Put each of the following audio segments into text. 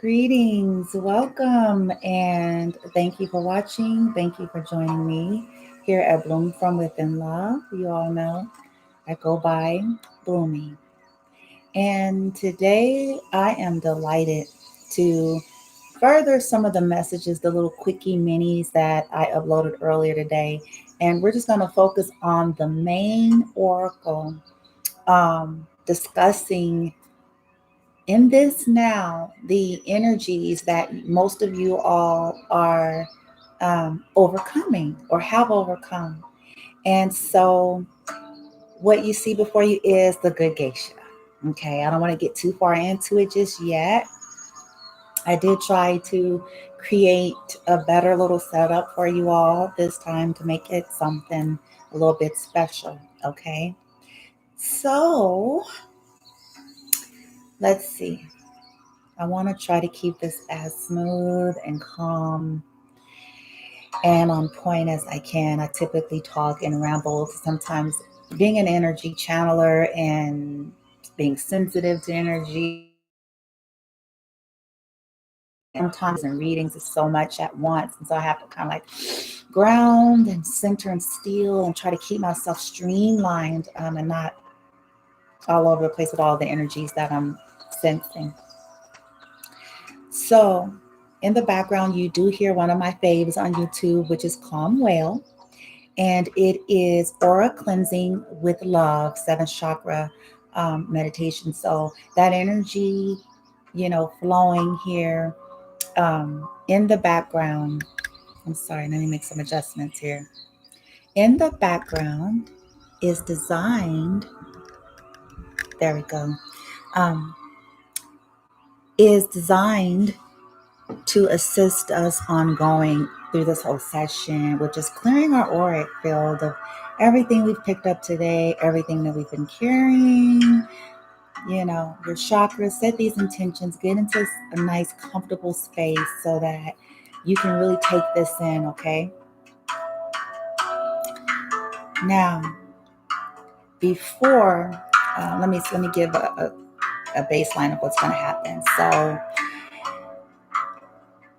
Greetings, welcome, and thank you for watching. Thank you for joining me here at Bloom from Within Love. You all know I go by Bloomy. And today I am delighted to further some of the messages, the little quickie minis that I uploaded earlier today. And we're just going to focus on the main oracle, discussing in this now the energies that most of you all are overcoming or have overcome. And so, what you see before you is the good geisha. Okay, I don't want to get too far into it just yet. I did try to create a better little setup for you all this time to make it something a little bit special. Okay, so let's see. I want to try to keep this as smooth and calm and on point as I can. I typically talk and ramble, sometimes being an energy channeler and being sensitive to energy. Sometimes in readings, it's so much at once. And so I have to kind of like ground and center and steal and try to keep myself streamlined and not all over the place with all the energies that I'm sensing. So, in the background, you do hear one of my faves on YouTube, which is Calm Whale. And it is aura cleansing with love, seventh chakra meditation. So, that energy, flowing here in the background. I'm sorry, let me make some adjustments here. In the background is designed, there we go, um, is designed to assist us ongoing through this whole session, which is clearing our auric field of everything we've picked up today, everything that we've been carrying, your chakras. Set these intentions, get into a nice, comfortable space so that you can really take this in, okay? Now, before, let me give a baseline of what's going to happen. So,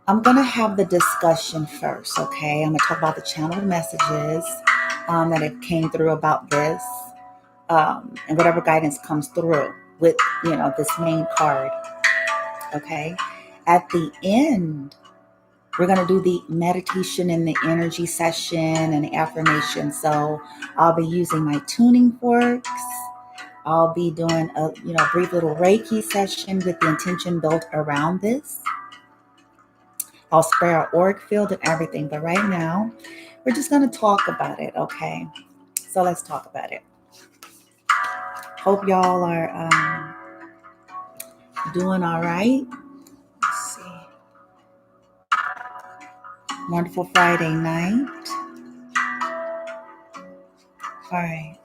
I'm going to have the discussion first, okay? I'm going to talk about the channeled messages that it came through about this and whatever guidance comes through with, this main card, okay? At the end, we're going to do the meditation and the energy session and the affirmation. So I'll be using my tuning forks. I'll be doing a, brief little Reiki session with the intention built around this. I'll spare our auric field and everything. But right now, we're just going to talk about it, okay? So let's talk about it. Hope y'all are doing all right. Let's see. Wonderful Friday night. All right.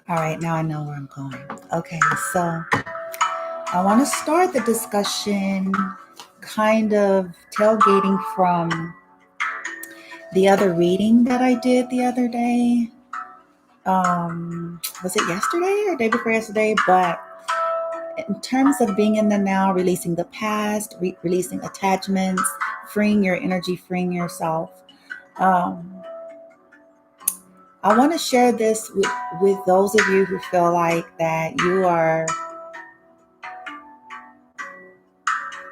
All right, now I know where I'm going. Okay, so I want to start the discussion kind of tailgating from the other reading that I did the other day. Was it yesterday or day before yesterday? But in terms of being in the now, releasing the past, releasing attachments, freeing your energy, freeing yourself. I want to share this with those of you who feel like that you are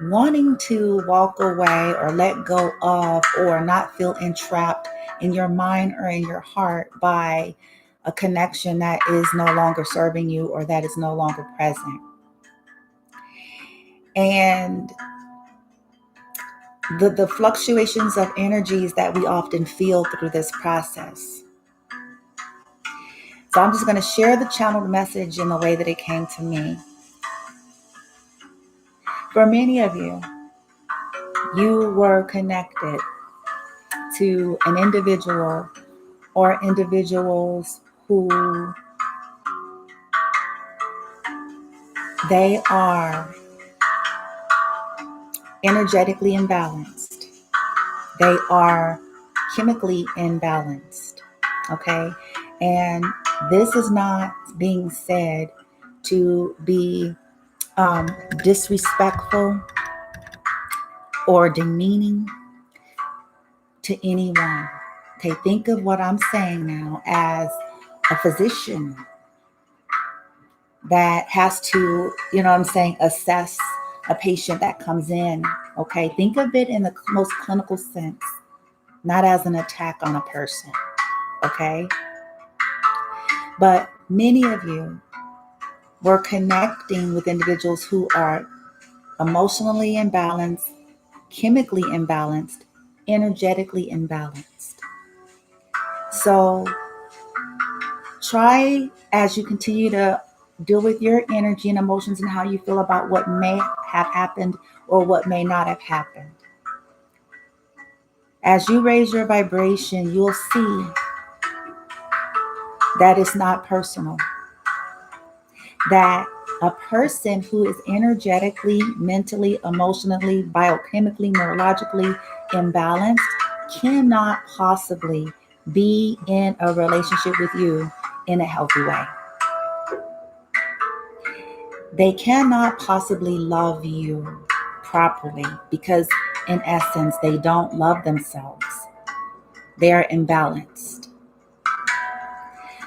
wanting to walk away or let go of or not feel entrapped in your mind or in your heart by a connection that is no longer serving you or that is no longer present. And the fluctuations of energies that we often feel through this process. So I'm just going to share the channeled message in the way that it came to me. For many of you, you were connected to an individual or individuals who they are energetically imbalanced. They are chemically imbalanced. Okay. And this is not being said to be disrespectful or demeaning to anyone. Okay. Think of what I'm saying now as a physician that has to, you know what I'm saying, assess a patient that comes in. Okay. Think of it in the most clinical sense, not as an attack on a person. Okay. But many of you were connecting with individuals who are emotionally imbalanced, chemically imbalanced, energetically imbalanced. So try, as you continue to deal with your energy and emotions and how you feel about what may have happened or what may not have happened. As you raise your vibration, you'll see that it's not personal. That a person who is energetically, mentally, emotionally, biochemically, neurologically imbalanced cannot possibly be in a relationship with you in a healthy way. They cannot possibly love you properly because, in essence, they don't love themselves. They are imbalanced.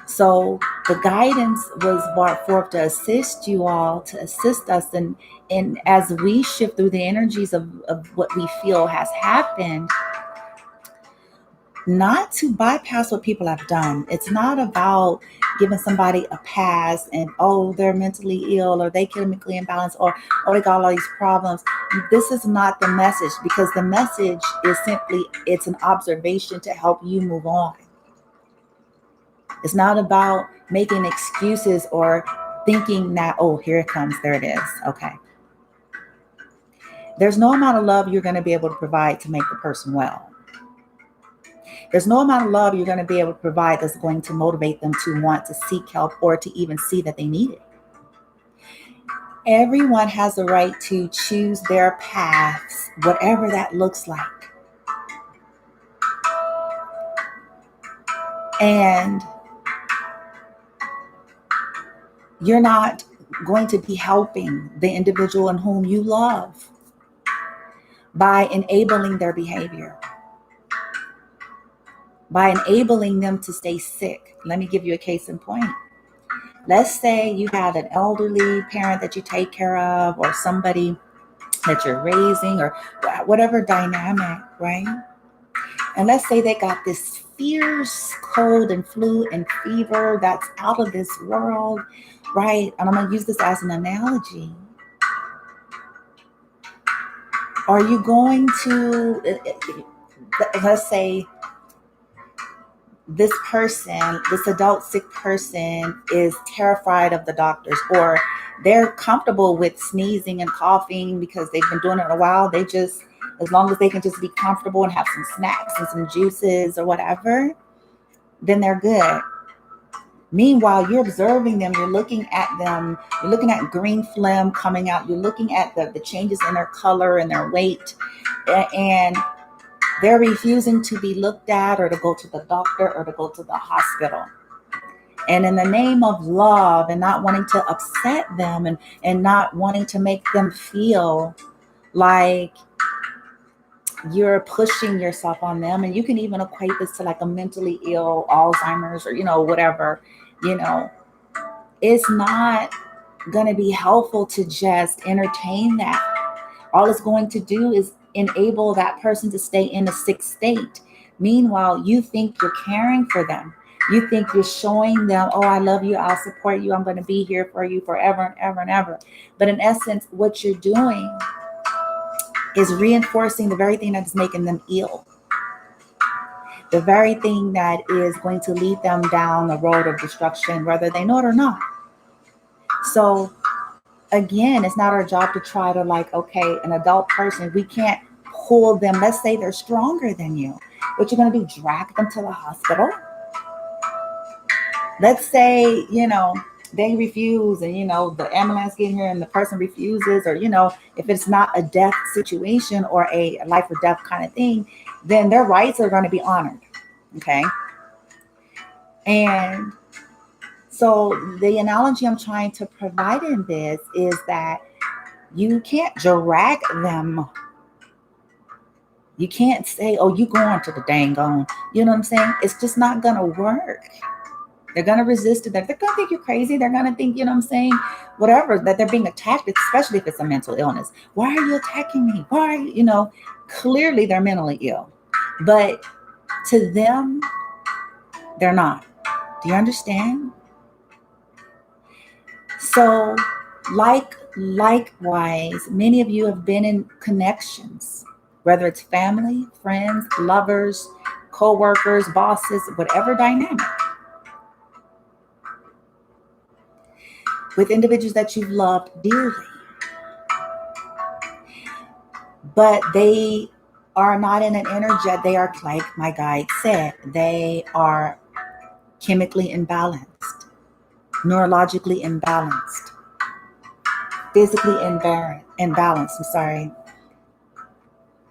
So the guidance was brought forth to assist you all, to assist us in as we shift through the energies of what we feel has happened, not to bypass what people have done. It's not about giving somebody a pass and, oh, they're mentally ill or they chemically imbalanced or oh, they got all these problems. This is not the message, because the message is simply, it's an observation to help you move on. It's not about making excuses or thinking that, oh, here it comes, there it is. Okay. There's no amount of love you're going to be able to provide to make the person well. There's no amount of love you're going to be able to provide that's going to motivate them to want to seek help or to even see that they need it. Everyone has the right to choose their paths, whatever that looks like. And you're not going to be helping the individual in whom you love by enabling their behavior, by enabling them to stay sick. Let me give you a case in point. Let's say you have an elderly parent that you take care of, or somebody that you're raising, or whatever dynamic, right? And let's say they got this fierce cold and flu and fever that's out of this world, right? And I'm going to use this as an analogy. Are you going to, let's say this person, this adult sick person is terrified of the doctors, or they're comfortable with sneezing and coughing because they've been doing it a while. They just, as long as they can just be comfortable and have some snacks and some juices or whatever, then they're good. Meanwhile, you're observing them, you're looking at them, you're looking at green phlegm coming out, you're looking at the changes in their color and their weight, and they're refusing to be looked at or to go to the doctor or to go to the hospital. And in the name of love and not wanting to upset them and not wanting to make them feel like you're pushing yourself on them, and you can even equate this to like a mentally ill Alzheimer's or, whatever, it's not going to be helpful to just entertain that. All it's going to do is enable that person to stay in a sick state. Meanwhile, you think you're caring for them. You think you're showing them, oh, I love you, I'll support you, I'm going to be here for you forever and ever and ever. But in essence, what you're doing is reinforcing the very thing that is making them ill. The very thing that is going to lead them down the road of destruction, whether they know it or not. So again, it's not our job to try to okay, an adult person, we can't pull them. Let's say they're stronger than you. What you're going to do, drag them to the hospital? let's say, they refuse, and the ambulance get here and the person refuses, or if it's not a death situation or a life or death kind of thing, then their rights are going to be honored. Okay. And so the analogy I'm trying to provide in this is that you can't drag them. You can't say, oh, you going to the dang on. You know what I'm saying? It's just not going to work. They're going to resist it. They're going to think you're crazy. They're going to think, you know what I'm saying, whatever, that they're being attacked, especially if it's a mental illness. Why are you attacking me? Why are you, clearly they're mentally ill. But to them, they're not. Do you understand? So, likewise, many of you have been in connections, whether it's family, friends, lovers, co-workers, bosses, whatever dynamic, with individuals that you've loved dearly. But they are not in an energy, they are, like my guide said, they are chemically imbalanced, neurologically imbalanced, physically imbalanced,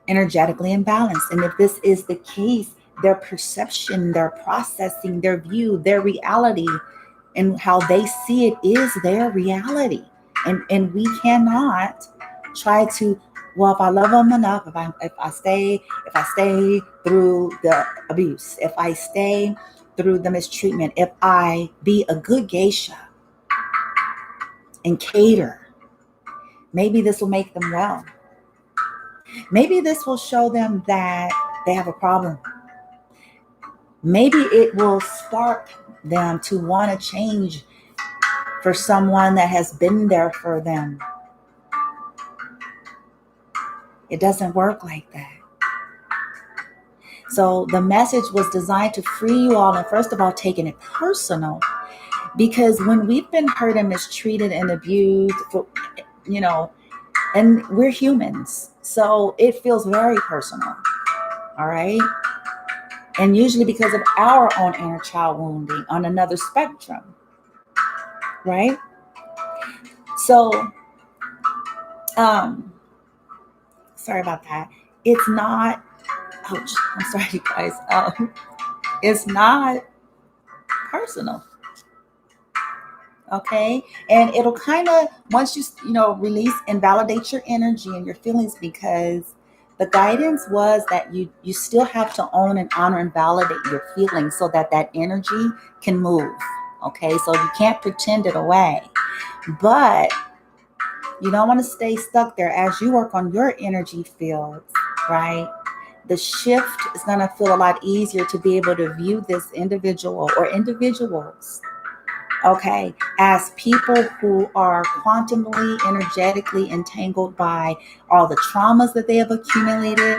energetically imbalanced. And if this is the case, their perception, their processing, their view, their reality, and how they see it is their reality. And we cannot try to, well, if I love them enough, if I stay through the abuse, if I stay through the mistreatment, if I be a good geisha and cater, maybe this will make them well. Maybe this will show them that they have a problem. Maybe it will spark them to want to change for someone that has been there for them. It doesn't work like that. So the message was designed to free you all, and first of all, taking it personal, because when we've been hurt and mistreated and abused, and we're humans, so it feels very personal. All right. And usually because of our own inner child wounding on another spectrum. Right. So, sorry about that. It's not, ouch, I'm sorry, you guys. It's not personal. Okay. And it'll kind of, once you, release and validate your energy and your feelings, because the guidance was that you still have to own and honor and validate your feelings so that energy can move. Okay. So you can't pretend it away, but you don't want to stay stuck there as you work on your energy fields, right? The shift is going to feel a lot easier to be able to view this individual or individuals, okay, as people who are quantumly, energetically entangled by all the traumas that they have accumulated,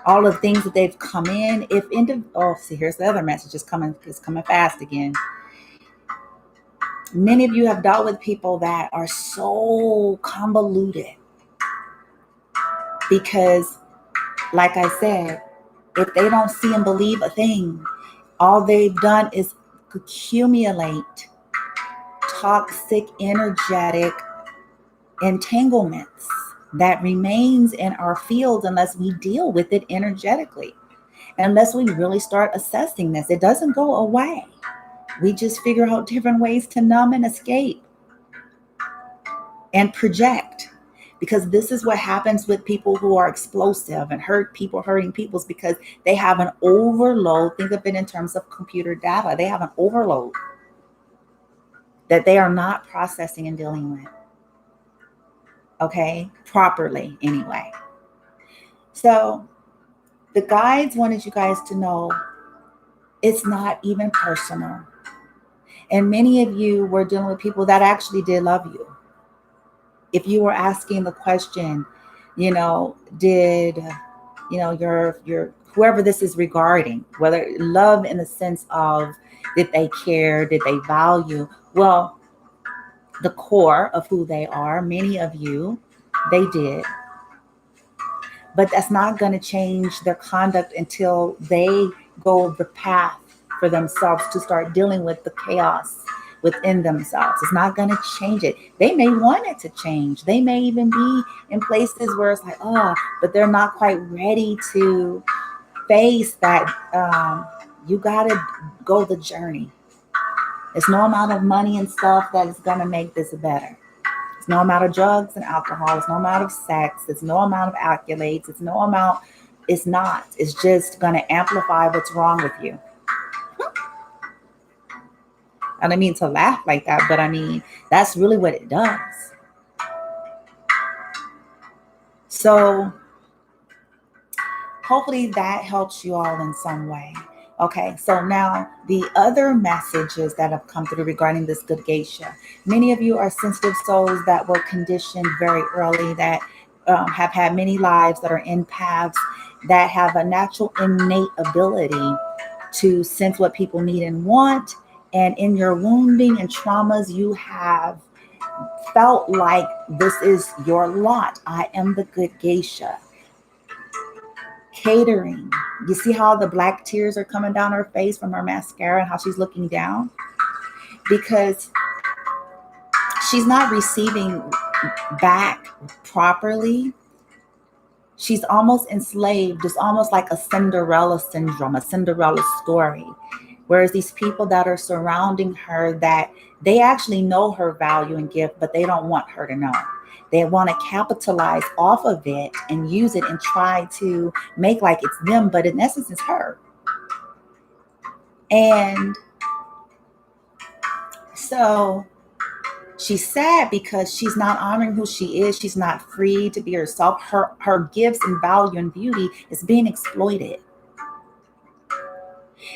all the things that they've come in. Here's the other message. It's coming fast again. Many of you have dealt with people that are so convoluted because, like I said, if they don't see and believe a thing, all they've done is accumulate toxic, energetic entanglements that remains in our fields unless we deal with it energetically, unless we really start assessing this. It doesn't go away. We just figure out different ways to numb and escape and project, because this is what happens with people who are explosive and hurting people, because they have an overload. Think of it in terms of computer data. They have an overload that they are not processing and dealing with, okay, properly anyway. So the guides wanted you guys to know it's not even personal. And many of you were dealing with people that actually did love you. If you were asking the question, did, your whoever this is regarding, whether love in the sense of did they care, did they value? Well, the core of who they are, many of you, they did. But that's not going to change their conduct until they go the path for themselves to start dealing with the chaos within themselves. It's not going to change it. They may want it to change. They may even be in places where it's like, oh, but they're not quite ready to face that. You got to go the journey. There's no amount of money and stuff that is going to make this better. It's no amount of drugs and alcohol. It's no amount of sex. It's no amount of accolades. It's no amount. It's not. It's just going to amplify what's wrong with you. I don't mean to laugh like that, but I mean, that's really what it does. So hopefully that helps you all in some way. Okay, so now the other messages that have come through regarding this good geisha. Many of you are sensitive souls that were conditioned very early, that have had many lives, that are empaths, that have a natural innate ability to sense what people need and want. And in your wounding and traumas, you have felt like this is your lot. I am the good geisha. Catering. You see how the black tears are coming down her face from her mascara and how she's looking down? Because she's not receiving back properly. She's almost enslaved. It's almost like a Cinderella syndrome, a Cinderella story. Whereas these people that are surrounding her, that they actually know her value and gift, but they don't want her to know. They want to capitalize off of it and use it and try to make like it's them, but in essence, it's her. And so she's sad because she's not honoring who she is. She's not free to be herself. Her gifts and value and beauty is being exploited.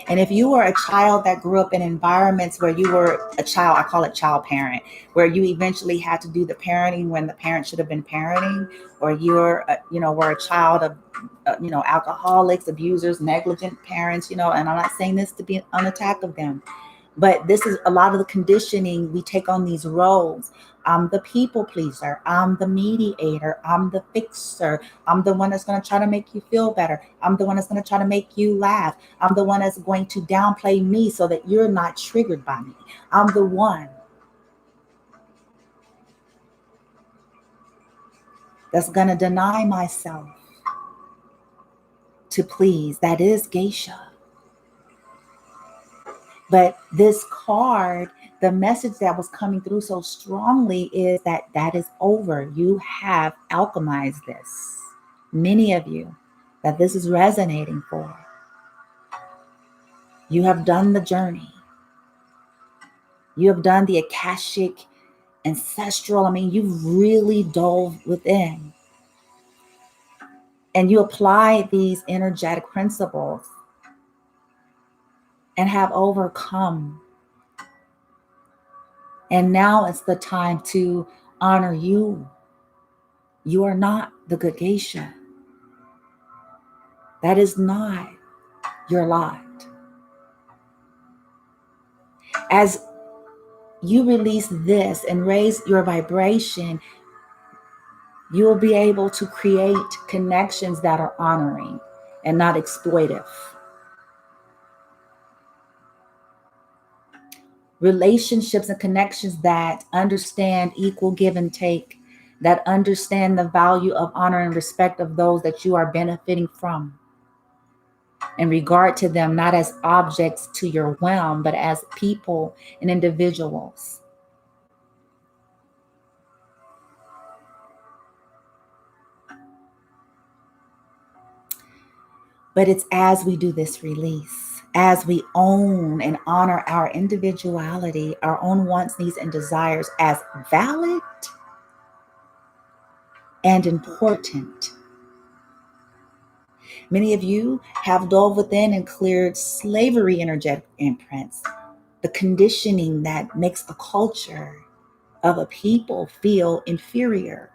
And if you were a child that grew up in environments where you were a child, I call it child parent, where you eventually had to do the parenting when the parent should have been parenting, or you're, were a child of, alcoholics, abusers, negligent parents, and I'm not saying this to be an attack of them. But this is a lot of the conditioning. We take on these roles. I'm the people pleaser. I'm the mediator. I'm the fixer. I'm the one that's going to try to make you feel better. I'm the one that's going to try to make you laugh. I'm the one that's going to downplay me so that you're not triggered by me. I'm the one that's going to deny myself to please. That is geisha. But this card, the message that was coming through so strongly is that is over. You have alchemized this. Many of you, that this is resonating for. You have done the journey. You have done the Akashic, ancestral. I mean, you've really dove within. And you apply these energetic principles and have overcome. And now it's the time to honor you. You are not the good geisha. That is not your lot. As you release this and raise your vibration, you will be able to create connections that are honoring and not exploitive. Relationships and connections that understand equal give and take, that understand the value of honor and respect of those that you are benefiting from, in regard to them, not as objects to your realm, but as people and individuals. But it's as we do this release, as we own and honor our individuality, our own wants, needs, and desires as valid and important. Many of you have dove within and cleared slavery energetic imprints, the conditioning that makes a culture of a people feel inferior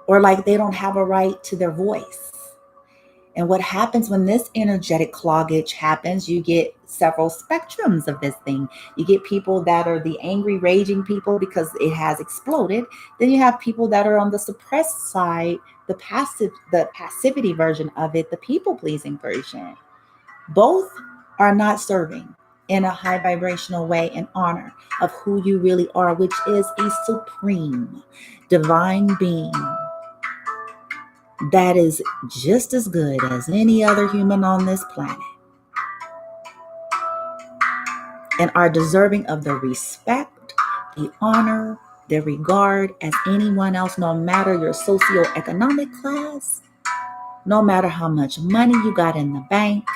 or like they don't have a right to their voice. And what happens when this energetic cloggage happens, you get several spectrums of this thing. You get people that are the angry, raging people because it has exploded. Then you have people that are on the suppressed side, the passivity version of it, the people-pleasing version. Both are not serving in a high vibrational way in honor of who you really are, which is a supreme divine being that is just as good as any other human on this planet and are deserving of the respect, the honor, the regard as anyone else, no matter your socioeconomic class, no matter how much money you got in the bank,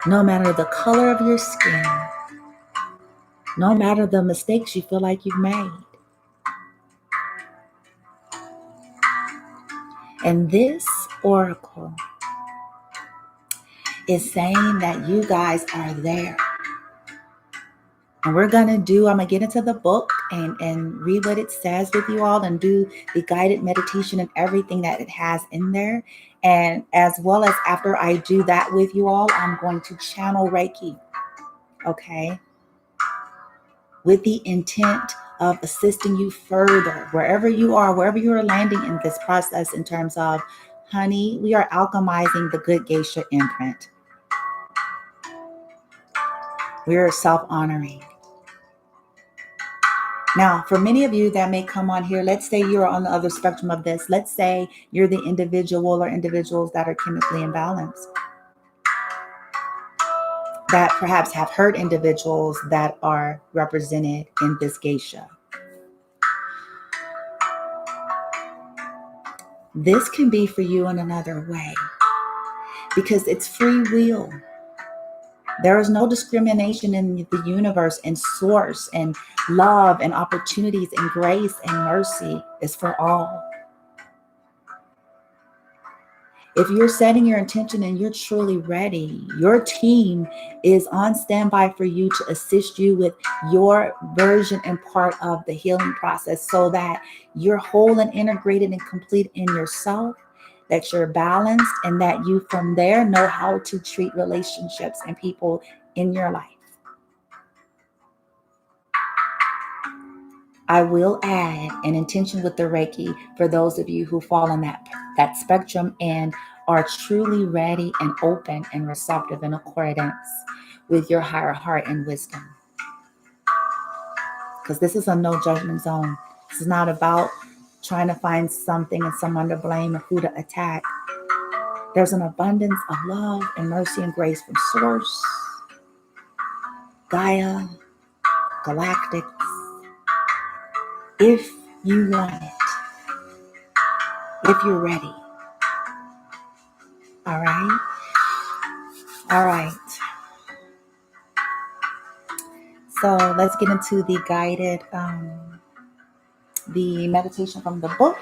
no matter the color of your skin, no matter the mistakes you feel like you've made. And this oracle is saying that you guys are there. And I'm going to get into the book and read what it says with you all and do the guided meditation and everything that it has in there. And as well as after I do that with you all, I'm going to channel Reiki, okay? With the intent of assisting you further, wherever you are, wherever you are landing in this process in terms of, honey, we are alchemizing the good geisha imprint. We're self-honoring. Now, for many of you that may come on here, let's say you're on the other spectrum of this. Let's say you're the individual or individuals that are chemically imbalanced, that perhaps have hurt individuals that are represented in this geisha. This can be for you in another way because it's free will. There is no discrimination in the universe, and source and love and opportunities and grace and mercy is for all. If you're setting your intention and you're truly ready, your team is on standby for you to assist you with your version and part of the healing process so that you're whole and integrated and complete in yourself, that you're balanced, and that you from there know how to treat relationships and people in your life. I will add an intention with the Reiki for those of you who fall on that spectrum and are truly ready and open and receptive in accordance with your higher heart and wisdom. Because this is a no judgment zone. This is not about trying to find something and someone to blame or who to attack. There's an abundance of love and mercy and grace from Source, Gaia, Galactics, if you want it, if you're ready. All right. All right. So let's get into the guided, the meditation from the book.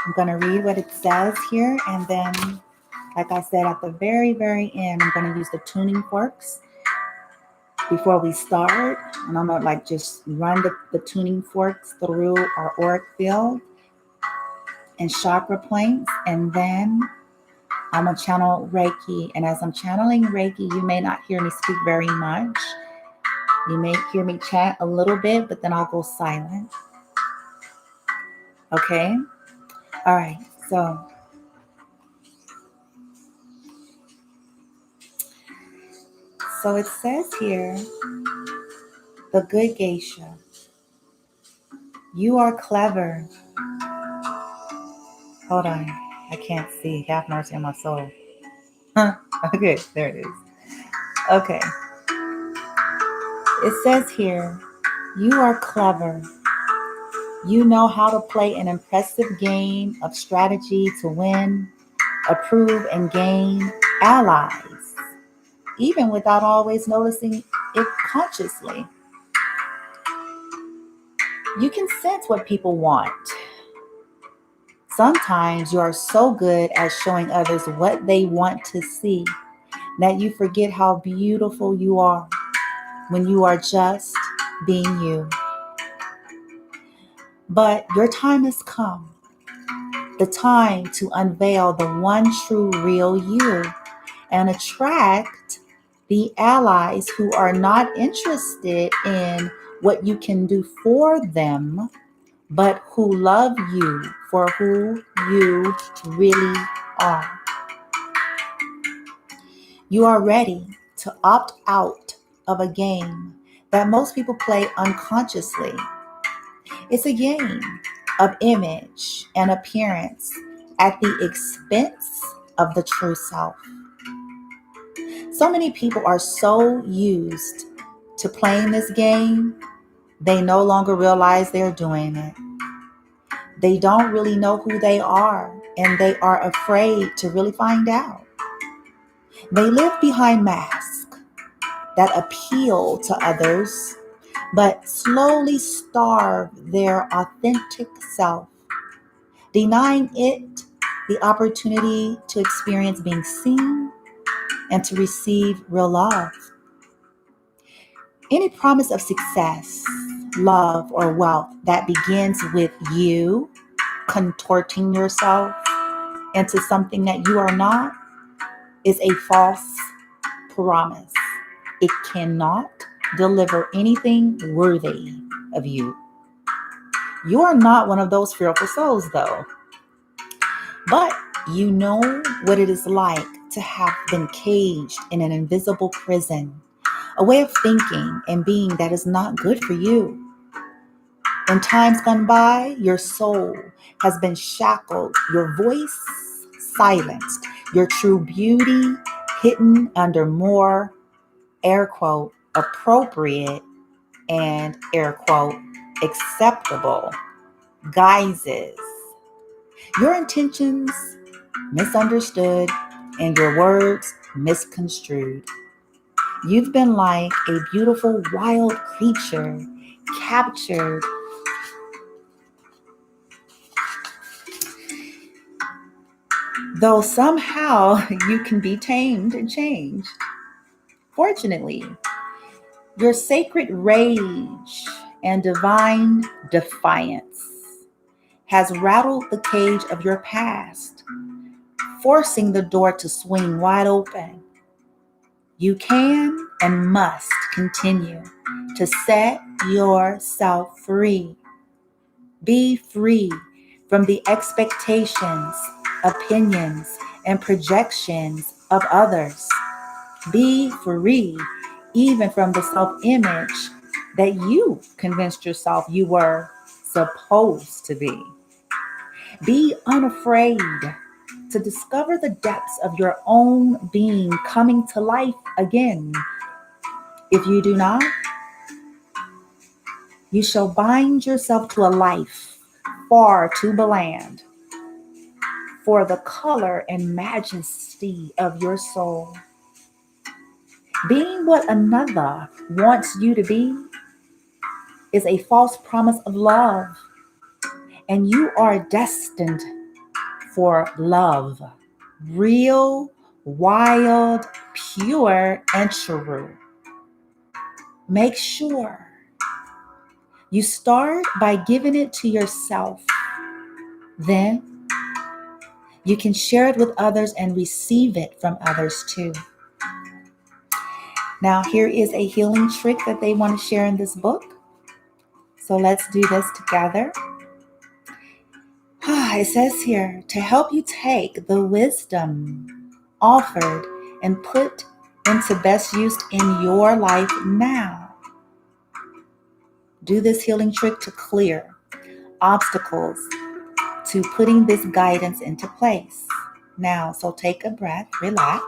I'm going to read what it says here. And then, like I said, at the very, very end, I'm going to use the tuning forks before we start. And I'm going to just run the tuning forks through our auric field and chakra points. And then I'm going to channel Reiki. And as I'm channeling Reiki, you may not hear me speak very much. You may hear me chant a little bit, but then I'll go silent. Okay? All right. So it says here, the good geisha. You are clever. Hold on. I can't see. Have mercy on my soul. Okay, there it is. Okay. It says here, you are clever. You know how to play an impressive game of strategy to win, approve, and gain allies, even without always noticing it consciously. You can sense what people want. Sometimes you are so good at showing others what they want to see that you forget how beautiful you are when you are just being you. But your time has come, the time to unveil the one true real you and attract the allies who are not interested in what you can do for them, but who love you for who you really are. You are ready to opt out of a game that most people play unconsciously. It's a game of image and appearance at the expense of the true self. So many people are so used to playing this game, they no longer realize they're doing it. They don't really know who they are, and they are afraid to really find out. They live behind masks that appeal to others, but slowly starve their authentic self, denying it the opportunity to experience being seen and to receive real love. Any promise of success, love, or wealth that begins with you contorting yourself into something that you are not is a false promise. It cannot deliver anything worthy of you. You are not one of those fearful souls, though. But you know what it is like to have been caged in an invisible prison, a way of thinking and being that is not good for you. In times gone by, your soul has been shackled, your voice silenced, your true beauty hidden under more, air quote, appropriate and air quote, acceptable guises. Your intentions misunderstood and your words misconstrued. You've been like a beautiful wild creature captured, though somehow you can be tamed and changed. Fortunately, your sacred rage and divine defiance has rattled the cage of your past, forcing the door to swing wide open. You can and must continue to set yourself free. Be free from the expectations, opinions, and projections of others. Be free even from the self-image that you convinced yourself you were supposed to be. Be unafraid to discover the depths of your own being coming to life again. If you do not, you shall bind yourself to a life far too bland for the color and majesty of your soul. Being what another wants you to be is a false promise of love, and you are destined for love. Real, wild, pure, and true. Make sure you start by giving it to yourself. Then you can share it with others and receive it from others too. Now, here is a healing trick that they want to share in this book. So let's do this together. It says here, to help you take the wisdom offered and put into best use in your life now. Do this healing trick to clear obstacles to putting this guidance into place. Now, so take a breath, relax.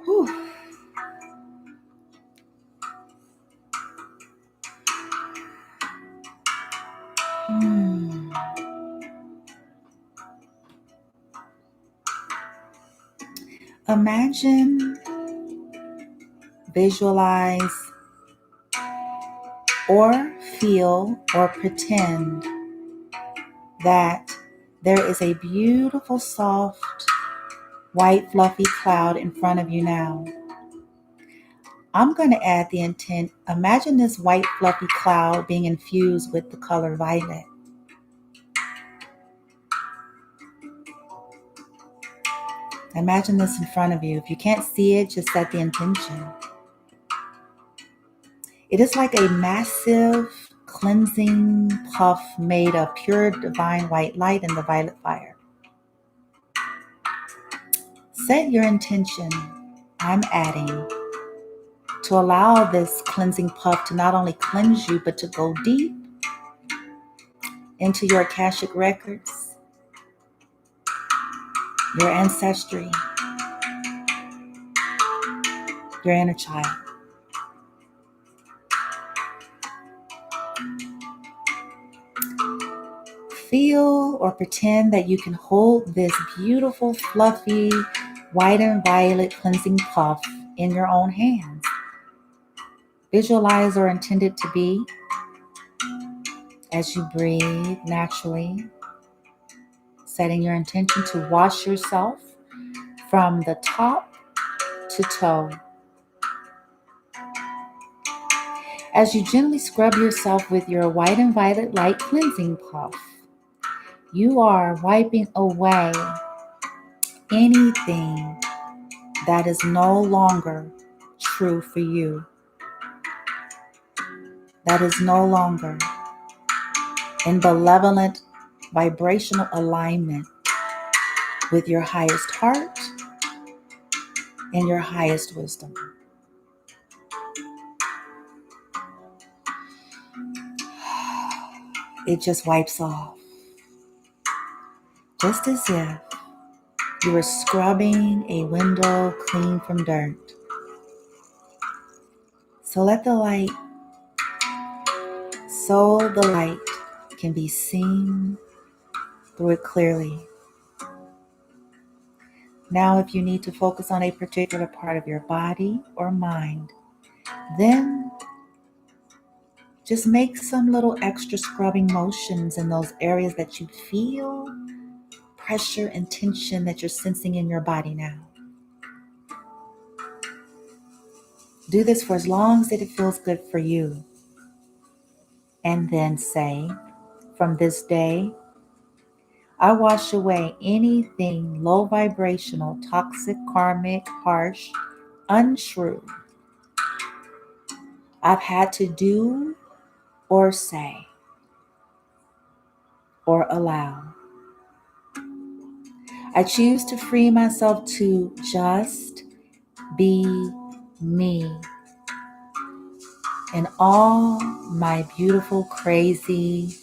Whew. Imagine, visualize, or feel or pretend that there is a beautiful, soft, white, fluffy cloud in front of you now. I'm going to add the intent. Imagine this white, fluffy cloud being infused with the color violet. Imagine this in front of you. If you can't see it, just set the intention. It is like a massive cleansing puff made of pure divine white light in the violet fire. Set your intention. I'm adding to allow this cleansing puff to not only cleanse you, but to go deep into your Akashic records, your ancestry, your inner child. Feel or pretend that you can hold this beautiful, fluffy, white and violet cleansing puff in your own hands. Visualize or intend it to be as you breathe naturally, setting your intention to wash yourself from the top to toe. As you gently scrub yourself with your white and violet light cleansing puff, you are wiping away anything that is no longer true for you, that is no longer in benevolent vibrational alignment with your highest heart and your highest wisdom. It just wipes off, just as if you were scrubbing a window clean from dirt. So let the light, so the light can be seen through it clearly. Now, if you need to focus on a particular part of your body or mind, then just make some little extra scrubbing motions in those areas that you feel pressure and tension that you're sensing in your body now. Do this for as long as it feels good for you. And then say, from this day, I wash away anything low vibrational, toxic, karmic, harsh, untrue I've had to do or say or allow. I choose to free myself to just be me in all my beautiful, crazy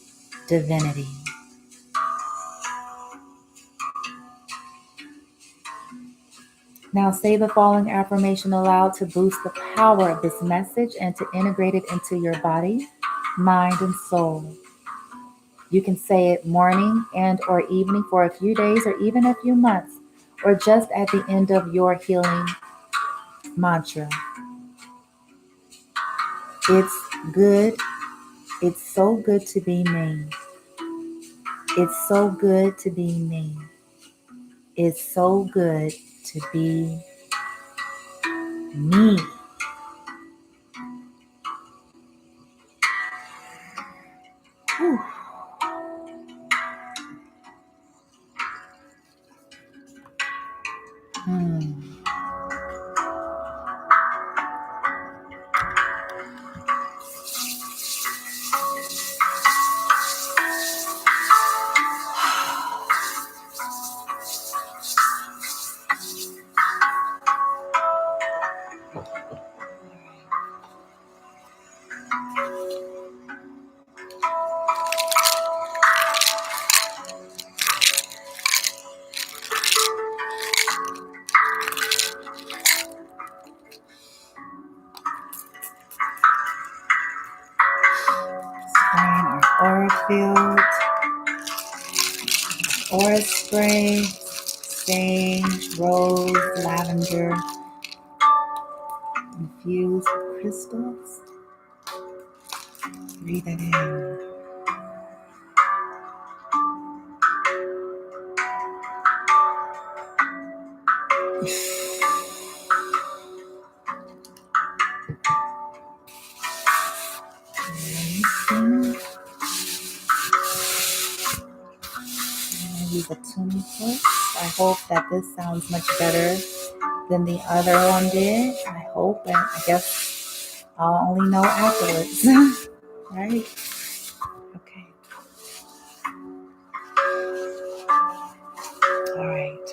divinity. Now say the following affirmation aloud to boost the power of this message and to integrate it into your body, mind, and soul. You can say it morning and or evening for a few days or even a few months, or just at the end of your healing mantra. It's good. It's so good to be me. It's so good to be me. It's so good to be me. Whew. Spraying our aura field, aura spray, sage, rose, lavender, infused with crystals. Breathe it in. Releasing. Use a tuning fork. I hope that this sounds much better than the other one did. I hope, and I guess I'll only know afterwards. Right? Okay. All right.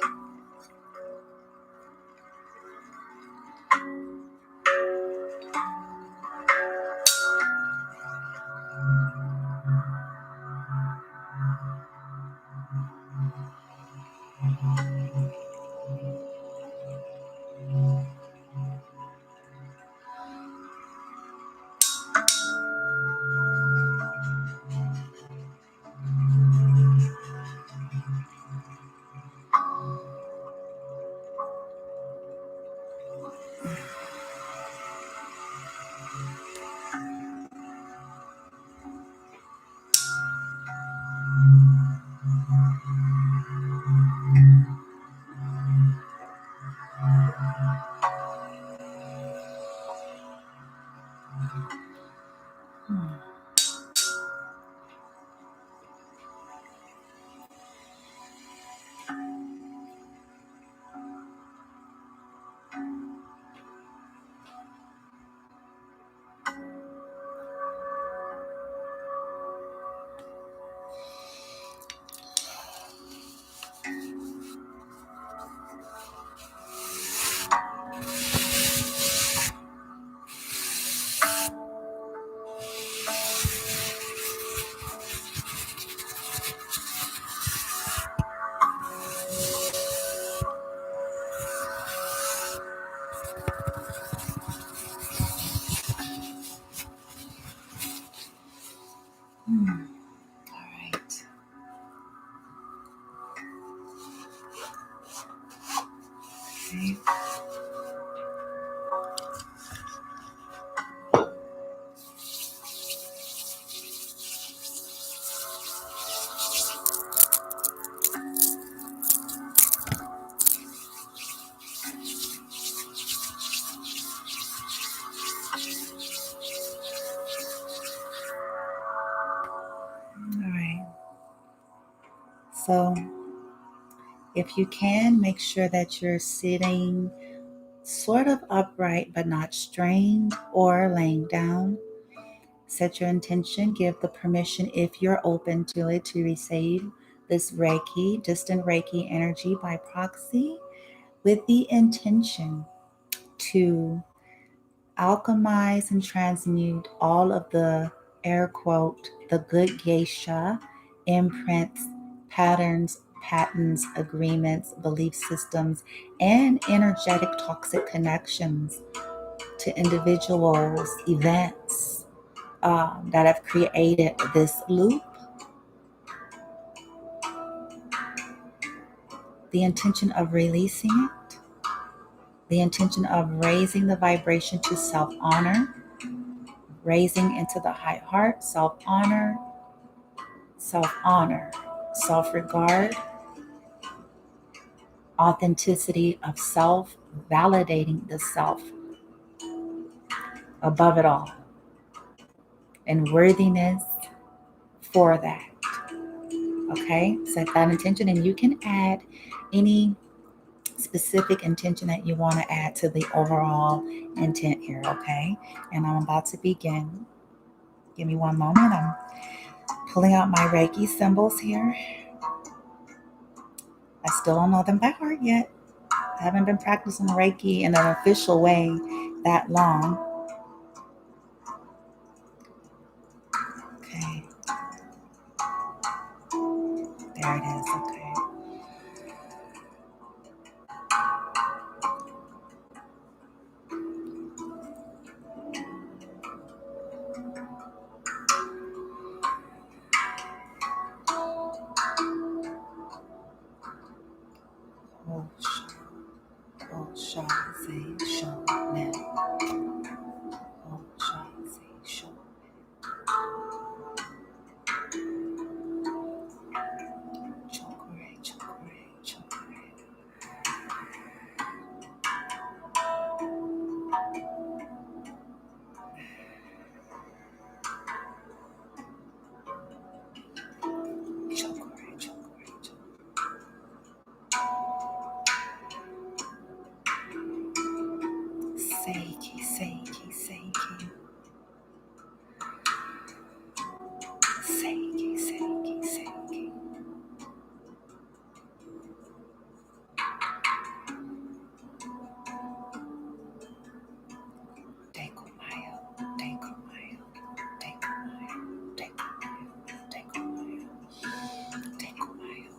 So if you can, make sure that you're sitting sort of upright but not strained, or laying down. Set your intention, give the permission, if you're open to it, to receive this Reiki, distant Reiki energy by proxy, with the intention to alchemize and transmute all of the, air quote, the good geisha imprints, patterns, patents, agreements, belief systems, and energetic toxic connections to individuals, events that have created this loop. The intention of releasing it, the intention of raising the vibration to self honor, raising into the high heart, self honor, self regard, authenticity of self, validating the self above it all, and worthiness for that. Okay, set that intention, and you can add any specific intention that you want to add to the overall intent here. Okay, and I'm about to begin. Give me one moment. I'm pulling out my Reiki symbols here. I still don't know them by heart yet. I haven't been practicing Reiki in an official way that long. Okay, there it is. Okay. Oh, say, show, now. Oh, say, show. Chokore, chokore, chokore. Chokore, chokore, chokore. Seiki, seiki, seiki. Seiki, seiki, seiki. Dekomayo, dekomayo, dekomayo, dekomayo, dekomayo, dekomayo.